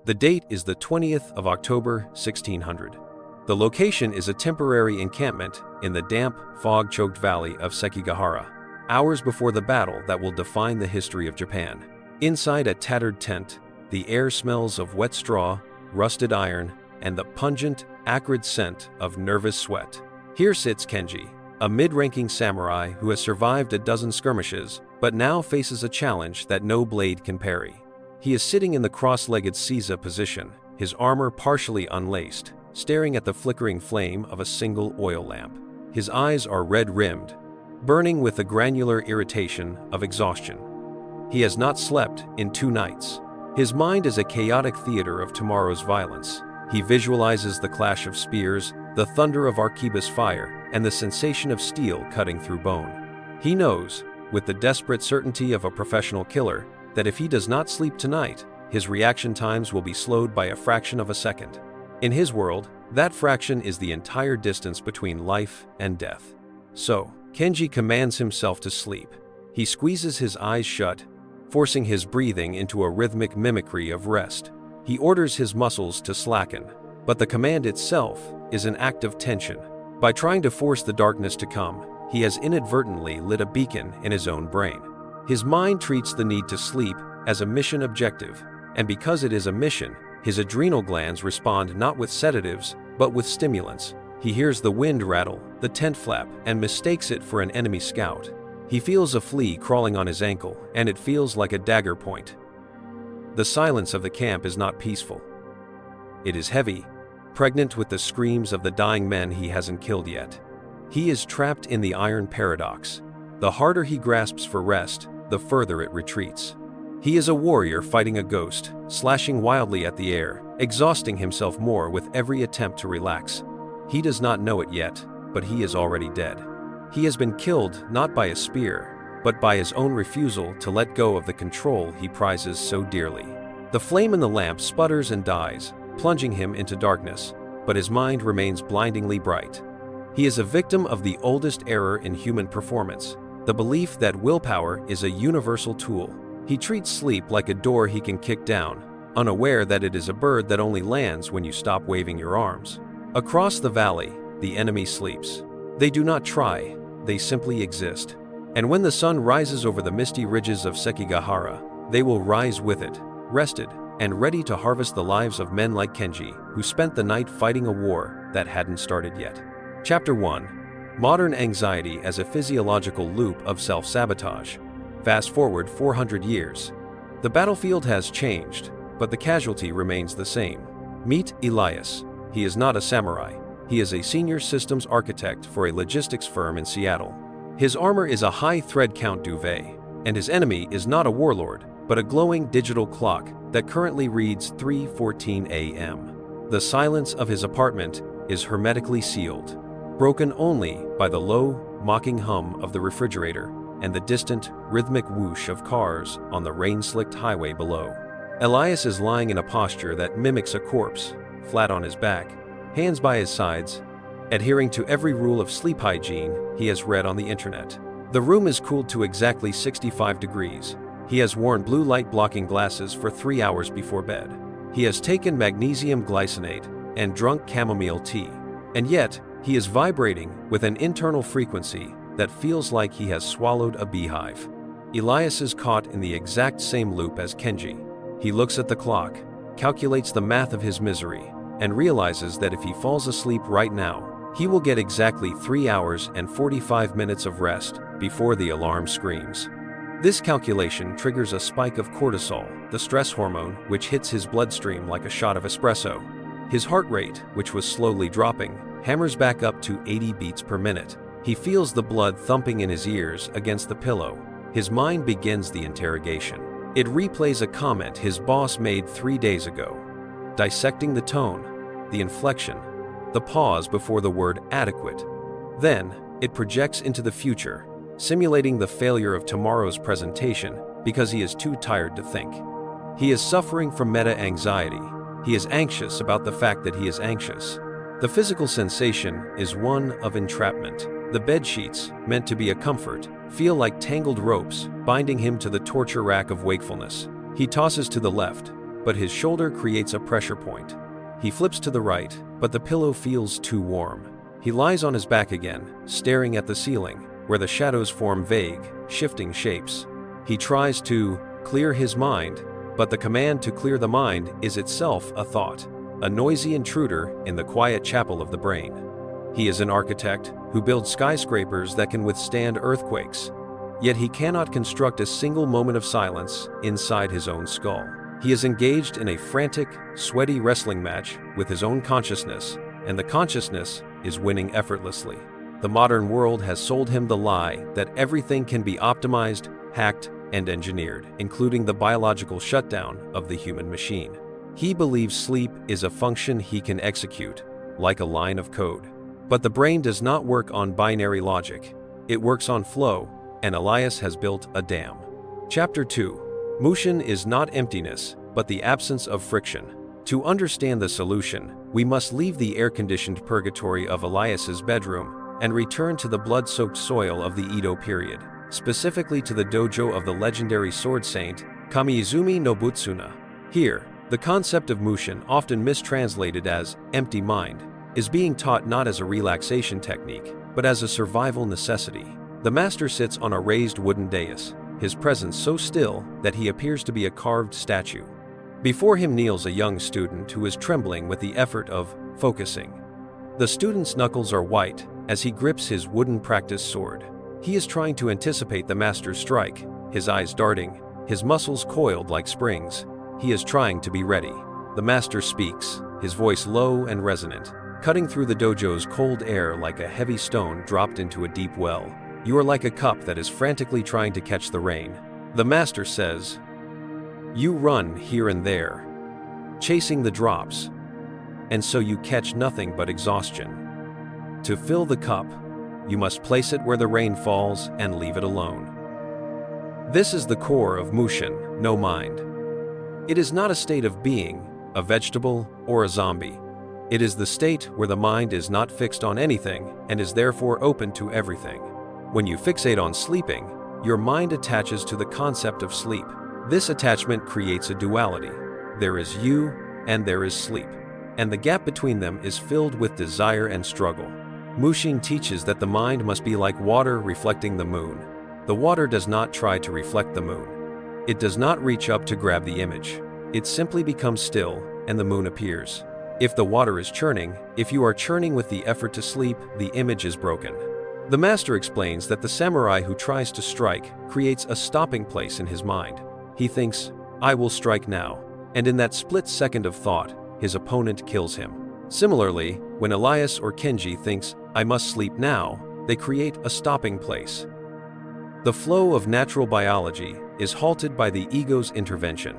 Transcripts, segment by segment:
The date is the 20th of October, 1600. The location is a temporary encampment in the damp, fog-choked valley of Sekigahara, hours before the battle that will define the history of Japan. Inside a tattered tent, the air smells of wet straw, rusted iron, and the pungent, acrid scent of nervous sweat. Here sits Kenji, a mid-ranking samurai who has survived a dozen skirmishes, but now faces a challenge that no blade can parry. He is sitting in the cross-legged Seiza position, his armor partially unlaced, staring at the flickering flame of a single oil lamp. His eyes are red-rimmed, burning with the granular irritation of exhaustion. He has not slept in 2 nights. His mind is a chaotic theater of tomorrow's violence. He visualizes the clash of spears, the thunder of arquebus fire, and the sensation of steel cutting through bone. He knows, with the desperate certainty of a professional killer, that if he does not sleep tonight, his reaction times will be slowed by a fraction of a second. In his world, that fraction is the entire distance between life and death. So, Kenji commands himself to sleep. He squeezes his eyes shut, forcing his breathing into a rhythmic mimicry of rest. He orders his muscles to slacken, but the command itself is an act of tension. By trying to force the darkness to come, he has inadvertently lit a beacon in his own brain. His mind treats the need to sleep as a mission objective, and because it is a mission, his adrenal glands respond not with sedatives, but with stimulants. He hears the wind rattle, the tent flap, and mistakes it for an enemy scout. He feels a flea crawling on his ankle, and it feels like a dagger point. The silence of the camp is not peaceful. It is heavy, pregnant with the screams of the dying men he hasn't killed yet. He is trapped in the iron paradox. The harder he grasps for rest, the further it retreats. He is a warrior fighting a ghost, slashing wildly at the air, exhausting himself more with every attempt to relax. He does not know it yet, but he is already dead. He has been killed not by a spear, but by his own refusal to let go of the control he prizes so dearly. The flame in the lamp sputters and dies, plunging him into darkness, but his mind remains blindingly bright. He is a victim of the oldest error in human performance, the belief that willpower is a universal tool. He treats sleep like a door he can kick down, unaware that it is a bird that only lands when you stop waving your arms. Across the valley, the enemy sleeps. They do not try, they simply exist. And when the sun rises over the misty ridges of Sekigahara, they will rise with it, rested, and ready to harvest the lives of men like Kenji, who spent the night fighting a war that hadn't started yet. Chapter 1. Modern Anxiety as a Physiological Loop of Self-Sabotage. Fast forward 400 years. The battlefield has changed, but the casualty remains the same. Meet Elias. He is not a samurai. He is a senior systems architect for a logistics firm in Seattle. His armor is a high thread count duvet, and his enemy is not a warlord, but a glowing digital clock that currently reads 3:14 a.m. The silence of his apartment is hermetically sealed, broken only by the low, mocking hum of the refrigerator and the distant, rhythmic whoosh of cars on the rain-slicked highway below. Elias is lying in a posture that mimics a corpse, flat on his back, hands by his sides, adhering to every rule of sleep hygiene he has read on the internet. The room is cooled to exactly 65 degrees. He has worn blue light-blocking glasses for 3 hours before bed. He has taken magnesium glycinate and drunk chamomile tea, and yet he is vibrating with an internal frequency that feels like he has swallowed a beehive. Elias is caught in the exact same loop as Kenji. He looks at the clock, calculates the math of his misery, and realizes that if he falls asleep right now, he will get exactly 3 hours and 45 minutes of rest before the alarm screams. This calculation triggers a spike of cortisol, the stress hormone which hits his bloodstream like a shot of espresso. His heart rate, which was slowly dropping, hammers back up to 80 beats per minute. He feels the blood thumping in his ears against the pillow. His mind begins the interrogation. It replays a comment his boss made 3 days ago, dissecting the tone, the inflection, the pause before the word adequate. Then, it projects into the future, simulating the failure of tomorrow's presentation because he is too tired to think. He is suffering from meta-anxiety. He is anxious about the fact that he is anxious. The physical sensation is one of entrapment. The bed sheets, meant to be a comfort, feel like tangled ropes, binding him to the torture rack of wakefulness. He tosses to the left, but his shoulder creates a pressure point. He flips to the right, but the pillow feels too warm. He lies on his back again, staring at the ceiling, where the shadows form vague, shifting shapes. He tries to clear his mind, but the command to clear the mind is itself a thought, a noisy intruder in the quiet chapel of the brain. He is an architect who builds skyscrapers that can withstand earthquakes, yet he cannot construct a single moment of silence inside his own skull. He is engaged in a frantic, sweaty wrestling match with his own consciousness, and the consciousness is winning effortlessly. The modern world has sold him the lie that everything can be optimized, hacked, and engineered, including the biological shutdown of the human machine. He believes sleep is a function he can execute, like a line of code. But the brain does not work on binary logic. It works on flow, and Elias has built a dam. Chapter 2. Mushin is not emptiness, but the absence of friction. To understand the solution, we must leave the air-conditioned purgatory of Elias's bedroom and return to the blood-soaked soil of the Edo period, specifically to the dojo of the legendary sword saint Kamiizumi no Butsuna. Here, the concept of Mushin, often mistranslated as empty mind, is being taught not as a relaxation technique, but as a survival necessity. The master sits on a raised wooden dais, his presence so still that he appears to be a carved statue. Before him kneels a young student who is trembling with the effort of focusing. The student's knuckles are white as he grips his wooden practice sword. He is trying to anticipate the master's strike, his eyes darting, his muscles coiled like springs. He is trying to be ready. The master speaks, his voice low and resonant, cutting through the dojo's cold air like a heavy stone dropped into a deep well. You are like a cup that is frantically trying to catch the rain. The master says, you run here and there, chasing the drops, and so you catch nothing but exhaustion. To fill the cup, you must place it where the rain falls and leave it alone. This is the core of Mushin, no mind. It is not a state of being, a vegetable, or a zombie. It is the state where the mind is not fixed on anything and is therefore open to everything. When you fixate on sleeping, your mind attaches to the concept of sleep. This attachment creates a duality. There is you and there is sleep, and the gap between them is filled with desire and struggle. Mushin teaches that the mind must be like water reflecting the moon. The water does not try to reflect the moon. It does not reach up to grab the image. It simply becomes still, and the moon appears. If the water is churning, if you are churning with the effort to sleep, the image is broken. The master explains that the samurai who tries to strike creates a stopping place in his mind. He thinks, I will strike now, and in that split second of thought, his opponent kills him. Similarly, when Elias or Kenji thinks, I must sleep now, they create a stopping place. The flow of natural biology is halted by the ego's intervention.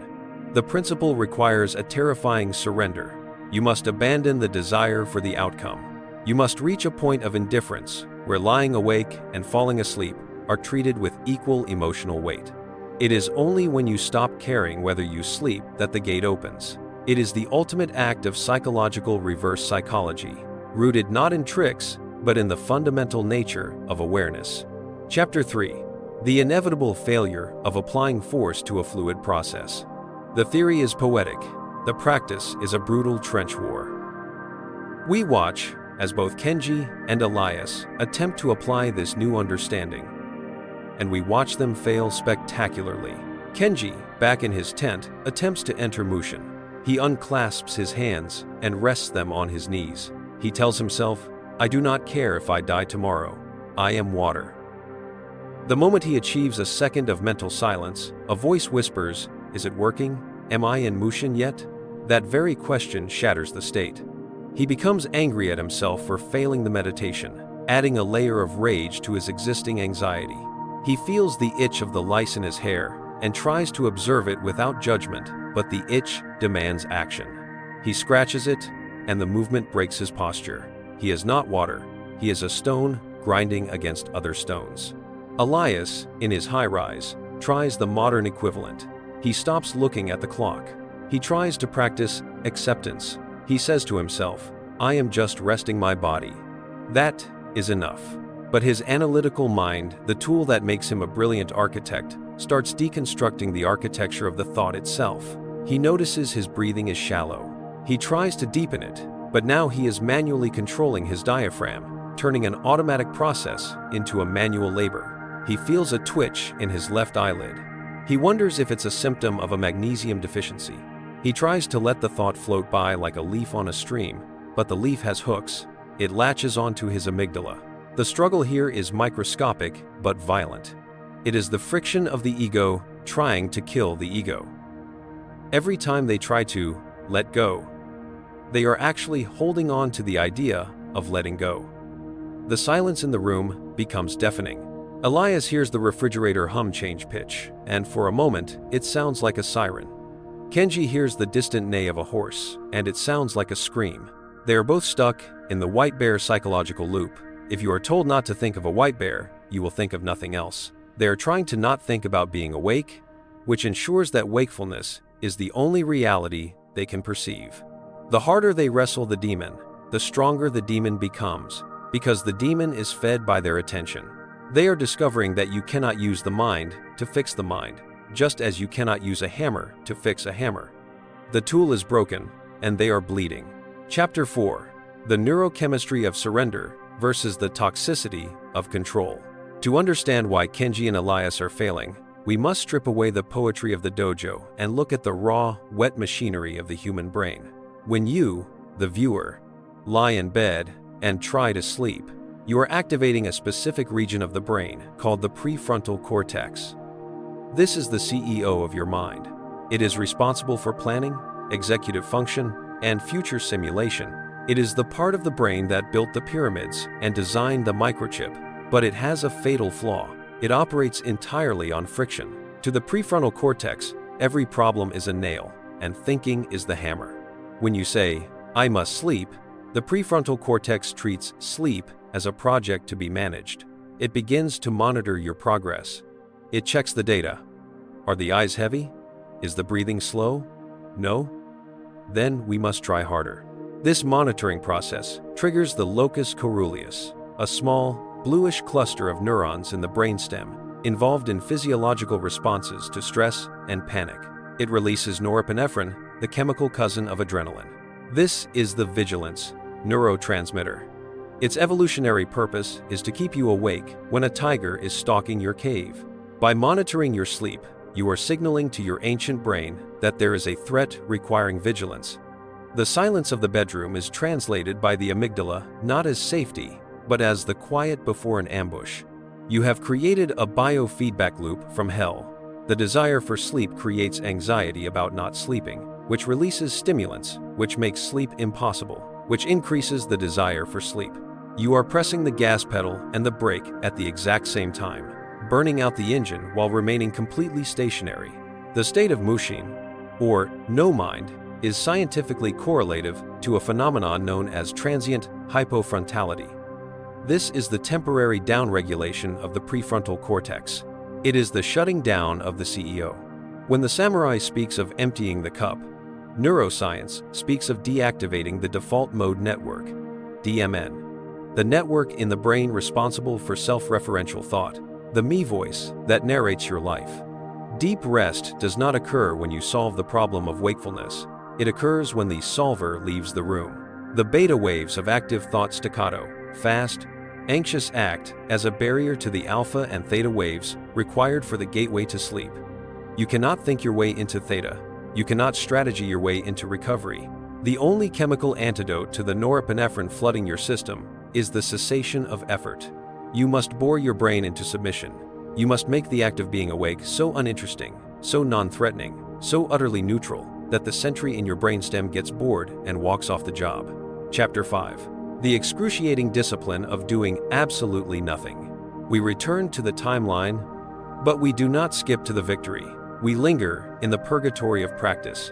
The principle requires a terrifying surrender. You must abandon the desire for the outcome. You must reach a point of indifference, where lying awake and falling asleep are treated with equal emotional weight. It is only when you stop caring whether you sleep that the gate opens. It is the ultimate act of psychological reverse psychology, rooted not in tricks, but in the fundamental nature of awareness. Chapter 3. The inevitable failure of applying force to a fluid process. The theory is poetic. The practice is a brutal trench war. We watch as both Kenji and Elias attempt to apply this new understanding, and we watch them fail spectacularly. Kenji, back in his tent, attempts to enter Mushin. He unclasps his hands and rests them on his knees. He tells himself, I do not care if I die tomorrow. I am water. The moment he achieves a second of mental silence, a voice whispers, is it working? Am I in Mushin yet? That very question shatters the state. He becomes angry at himself for failing the meditation, adding a layer of rage to his existing anxiety. He feels the itch of the lice in his hair and tries to observe it without judgment, but the itch demands action. He scratches it, and the movement breaks his posture. He is not water. He is a stone grinding against other stones. Elias, in his high-rise, tries the modern equivalent. He stops looking at the clock. He tries to practice acceptance. He says to himself, I am just resting my body. That is enough. But his analytical mind, the tool that makes him a brilliant architect, starts deconstructing the architecture of the thought itself. He notices his breathing is shallow. He tries to deepen it, but now he is manually controlling his diaphragm, turning an automatic process into a manual labor. He feels a twitch in his left eyelid. He wonders if it's a symptom of a magnesium deficiency. He tries to let the thought float by like a leaf on a stream, but the leaf has hooks. It latches onto his amygdala. The struggle here is microscopic but violent. It is the friction of the ego trying to kill the ego. Every time they try to let go, they are actually holding on to the idea of letting go. The silence in the room becomes deafening. Elias hears the refrigerator hum change pitch, and for a moment, it sounds like a siren. Kenji hears the distant neigh of a horse, and it sounds like a scream. They are both stuck in the white bear psychological loop. If you are told not to think of a white bear, you will think of nothing else. They are trying to not think about being awake, which ensures that wakefulness is the only reality they can perceive. The harder they wrestle the demon, the stronger the demon becomes, because the demon is fed by their attention. They are discovering that you cannot use the mind to fix the mind, just as you cannot use a hammer to fix a hammer. The tool is broken, and they are bleeding. Chapter 4. The Neurochemistry of Surrender versus the Toxicity of Control. To understand why Kenji and Elias are failing, we must strip away the poetry of the dojo and look at the raw, wet machinery of the human brain. When you, the viewer, lie in bed and try to sleep, you are activating a specific region of the brain called the prefrontal cortex. This is the CEO of your mind. It is responsible for planning, executive function, and future simulation. It is the part of the brain that built the pyramids and designed the microchip, but it has a fatal flaw. It operates entirely on friction. To the prefrontal cortex, every problem is a nail, and thinking is the hammer. When you say, "I must sleep," the prefrontal cortex treats sleep as a project to be managed. It begins to monitor your progress. It checks the data. Are the eyes heavy? Is the breathing slow? No? Then we must try harder. This monitoring process triggers the locus coeruleus, a small, bluish cluster of neurons in the brainstem involved in physiological responses to stress and panic. It releases norepinephrine, the chemical cousin of adrenaline. This is the vigilance neurotransmitter. Its evolutionary purpose is to keep you awake when a tiger is stalking your cave. By monitoring your sleep, you are signaling to your ancient brain that there is a threat requiring vigilance. The silence of the bedroom is translated by the amygdala not as safety, but as the quiet before an ambush. You have created a biofeedback loop from hell. The desire for sleep creates anxiety about not sleeping, which releases stimulants, which makes sleep impossible, which increases the desire for sleep. You are pressing the gas pedal and the brake at the exact same time, burning out the engine while remaining completely stationary. The state of Mushin, or no mind, is scientifically correlative to a phenomenon known as transient hypofrontality. This is the temporary downregulation of the prefrontal cortex. It is the shutting down of the CEO. When the samurai speaks of emptying the cup, neuroscience speaks of deactivating the default mode network, DMN, the network in the brain responsible for self-referential thought, the me voice that narrates your life. Deep rest does not occur when you solve the problem of wakefulness. It occurs when the solver leaves the room. The beta waves of active thought staccato, fast, anxious act as a barrier to the alpha and theta waves required for the gateway to sleep. You cannot think your way into theta. You cannot strategy your way into recovery. The only chemical antidote to the norepinephrine flooding your system is the cessation of effort. You must bore your brain into submission. You must make the act of being awake so uninteresting, so non-threatening, so utterly neutral, that the sentry in your brainstem gets bored and walks off the job. Chapter 5. The excruciating discipline of doing absolutely nothing. We return to the timeline, but we do not skip to the victory. We linger in the purgatory of practice.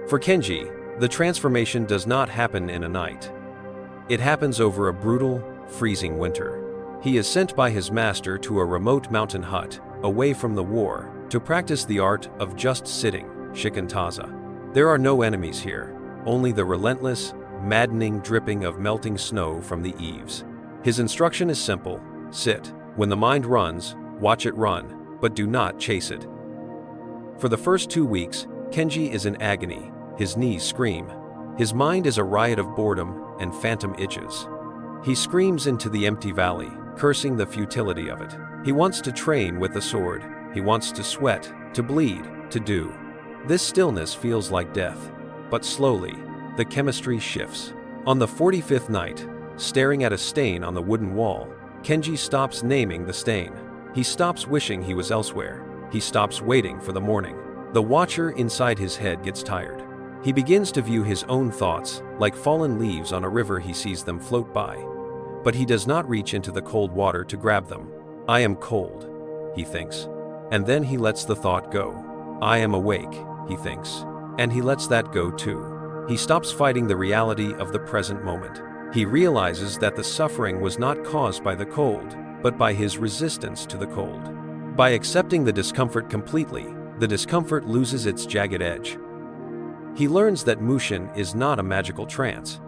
For Kenji, the transformation does not happen in a night. It happens over a brutal, freezing winter. He is sent by his master to a remote mountain hut, away from the war, to practice the art of just sitting, shikantaza. There are no enemies here, only the relentless, maddening dripping of melting snow from the eaves. His instruction is simple: sit. When the mind runs, watch it run, but do not chase it. For the first 2 weeks, Kenji is in agony. His knees scream. His mind is a riot of boredom and phantom itches. He screams into the empty valley, cursing the futility of it. He wants to train with the sword. He wants to sweat, to bleed, to do. This stillness feels like death. But slowly, the chemistry shifts. On the 45th night, staring at a stain on the wooden wall, Kenji stops naming the stain. He stops wishing he was elsewhere. He stops waiting for the morning. The watcher inside his head gets tired. He begins to view his own thoughts like fallen leaves on a river. He sees them float by. But he does not reach into the cold water to grab them. I am cold, he thinks. And then he lets the thought go. I am awake, he thinks. And he lets that go too. He stops fighting the reality of the present moment. He realizes that the suffering was not caused by the cold, but by his resistance to the cold. By accepting the discomfort completely, the discomfort loses its jagged edge. He learns that Mushin is not a magical trance.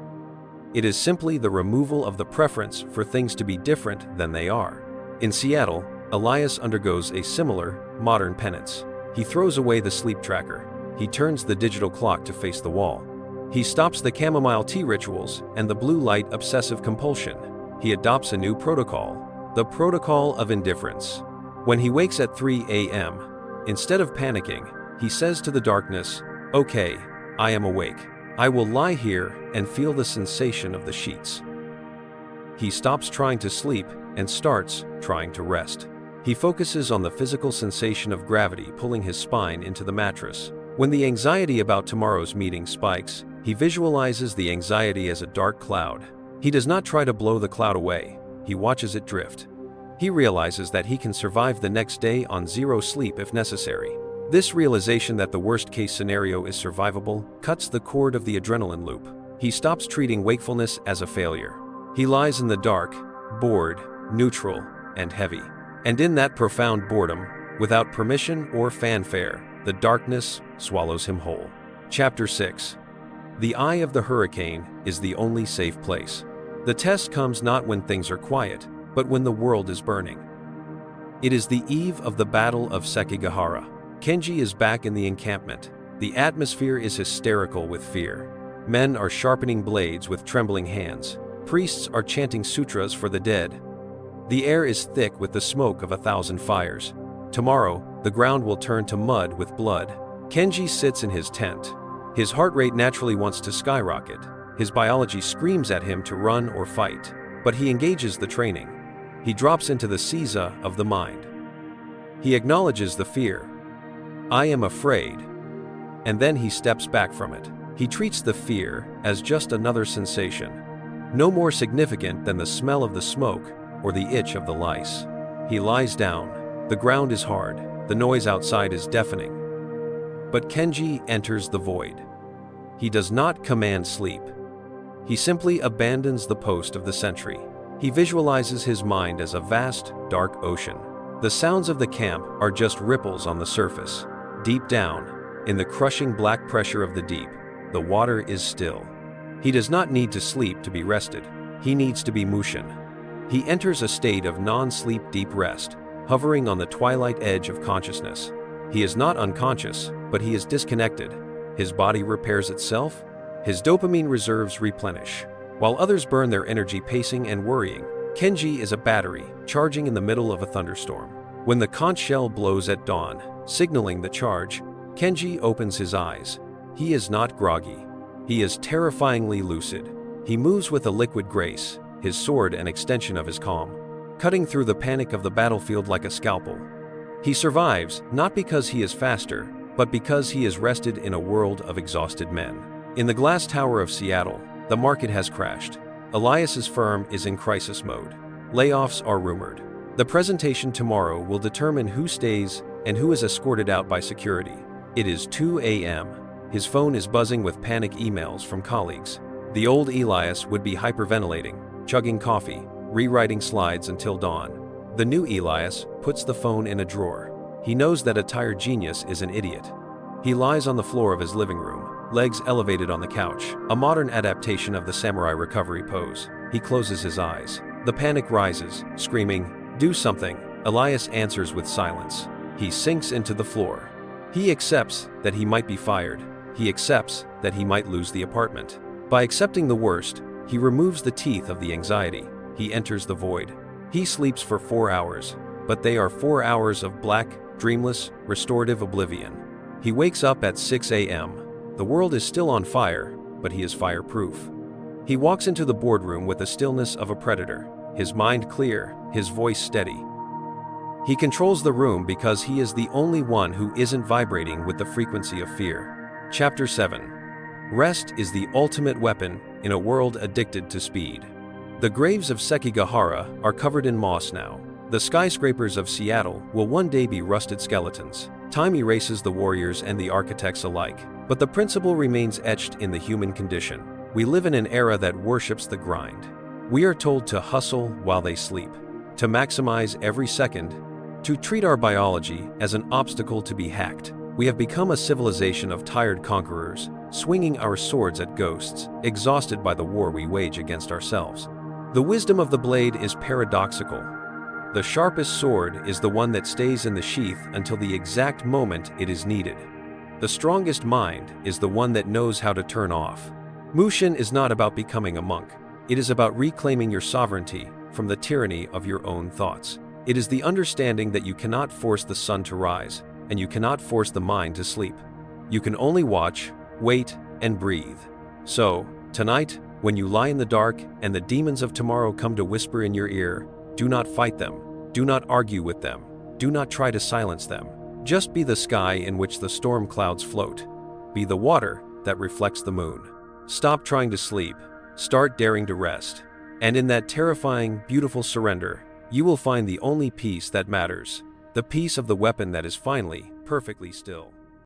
It is simply the removal of the preference for things to be different than they are. In Seattle, Elias undergoes a similar, modern penance. He throws away the sleep tracker. He turns the digital clock to face the wall. He stops the chamomile tea rituals and the blue light obsessive compulsion. He adopts a new protocol, the protocol of indifference. When he wakes at 3 a.m., instead of panicking, he says to the darkness, "Okay, I am awake. I will lie here and feel the sensation of the sheets." He stops trying to sleep and starts trying to rest. He focuses on the physical sensation of gravity pulling his spine into the mattress. When the anxiety about tomorrow's meeting spikes, he visualizes the anxiety as a dark cloud. He does not try to blow the cloud away. He watches it drift. He realizes that he can survive the next day on zero sleep if necessary. This realization that the worst-case scenario is survivable cuts the cord of the adrenaline loop. He stops treating wakefulness as a failure. He lies in the dark, bored, neutral, and heavy. And in that profound boredom, without permission or fanfare, the darkness swallows him whole. Chapter 6. The eye of the hurricane is the only safe place. The test comes not when things are quiet, but when the world is burning. It is the eve of the Battle of Sekigahara. Kenji is back in the encampment. The atmosphere is hysterical with fear. Men are sharpening blades with trembling hands. Priests are chanting sutras for the dead. The air is thick with the smoke of 1,000 fires. Tomorrow, the ground will turn to mud with blood. Kenji sits in his tent. His heart rate naturally wants to skyrocket. His biology screams at him to run or fight, but he engages the training. He drops into the seiza of the mind. He acknowledges the fear. I am afraid. And then he steps back from it. He treats the fear as just another sensation, no more significant than the smell of the smoke or the itch of the lice. He lies down. The ground is hard. The noise outside is deafening. But Kenji enters the void. He does not command sleep. He simply abandons the post of the sentry. He visualizes his mind as a vast, dark ocean. The sounds of the camp are just ripples on the surface. Deep down, in the crushing black pressure of the deep, the water is still. He does not need to sleep to be rested. He needs to be Mushin. He enters a state of non-sleep deep rest, hovering on the twilight edge of consciousness. He is not unconscious, but he is disconnected. His body repairs itself. His dopamine reserves replenish. While others burn their energy pacing and worrying, Kenji is a battery, charging in the middle of a thunderstorm. When the conch shell blows at dawn, signaling the charge, Kenji opens his eyes. He is not groggy. He is terrifyingly lucid. He moves with a liquid grace, his sword an extension of his calm, cutting through the panic of the battlefield like a scalpel. He survives, not because he is faster, but because he is rested in a world of exhausted men. In the glass tower of Seattle, the market has crashed. Elias's firm is in crisis mode. Layoffs are rumored. The presentation tomorrow will determine who stays and who is escorted out by security. It is 2 a.m. His phone is buzzing with panic emails from colleagues. The old Elias would be hyperventilating, chugging coffee, rewriting slides until dawn. The new Elias puts the phone in a drawer. He knows that a tired genius is an idiot. He lies on the floor of his living room, legs elevated on the couch, a modern adaptation of the samurai recovery pose. He closes his eyes. The panic rises, screaming, "Do something!" Elias answers with silence. He sinks into the floor. He accepts that he might be fired. He accepts that he might lose the apartment. By accepting the worst, he removes the teeth of the anxiety. He enters the void. He sleeps for 4 hours, but they are 4 hours of black, dreamless, restorative oblivion. He wakes up at 6 a.m. The world is still on fire, but he is fireproof. He walks into the boardroom with the stillness of a predator, his mind clear, his voice steady. He controls the room because he is the only one who isn't vibrating with the frequency of fear. Chapter 7. Rest is the ultimate weapon in a world addicted to speed. The graves of Sekigahara are covered in moss now. The skyscrapers of Seattle will one day be rusted skeletons. Time erases the warriors and the architects alike, but the principle remains etched in the human condition. We live in an era that worships the grind. We are told to hustle while they sleep, to maximize every second, to treat our biology as an obstacle to be hacked. We have become a civilization of tired conquerors, swinging our swords at ghosts, exhausted by the war we wage against ourselves. The wisdom of the blade is paradoxical. The sharpest sword is the one that stays in the sheath until the exact moment it is needed. The strongest mind is the one that knows how to turn off. Mushin is not about becoming a monk. It is about reclaiming your sovereignty from the tyranny of your own thoughts. It is the understanding that you cannot force the sun to rise, and you cannot force the mind to sleep. You can only watch, wait, and breathe. So, tonight, when you lie in the dark and the demons of tomorrow come to whisper in your ear, do not fight them. Do not argue with them. Do not try to silence them. Just be the sky in which the storm clouds float. Be the water that reflects the moon. Stop trying to sleep. Start daring to rest. And in that terrifying, beautiful surrender, you will find the only peace that matters, the peace of the weapon that is finally, perfectly still.